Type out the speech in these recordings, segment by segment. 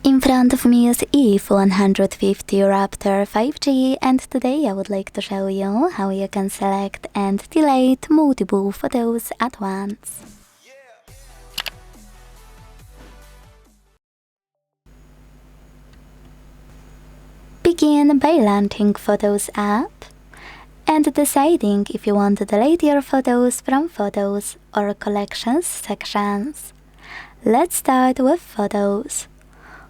In front of me is iiiF150 Raptor 5G, and today I would like to show you how you can select and delete multiple photos at once. Begin by launching Photos app and deciding if you want to delete your photos from Photos or Collections sections. Let's start with Photos.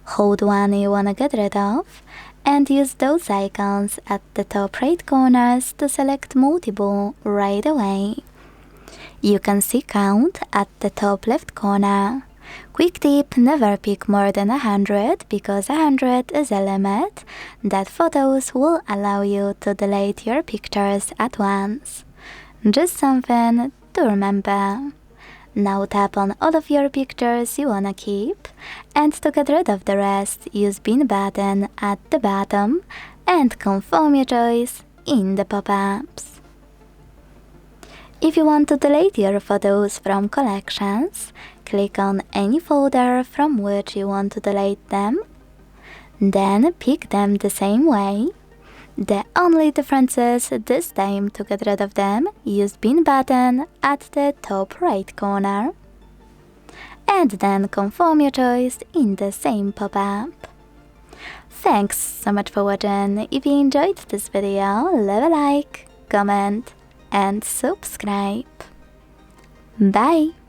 Hold one you want to get rid of and use those icons at the top right corners to select multiple right away. You can see Count at the top left corner. Quick tip, never pick more than 100 because 100 is a limit that Photos will allow you to delete your pictures at once. Just something to remember. Now tap on all of your pictures you wanna keep, and to get rid of the rest, use Bin button at the bottom and confirm your choice in the pop-ups. If you want to delete your photos from collections, click on any folder from which you want to delete them, then pick them the same way. The only difference is this time to get rid of them, use Bin button at the top right corner. And then confirm your choice in the same pop-up. Thanks so much for watching. If you enjoyed this video, leave a like, comment and subscribe. Bye!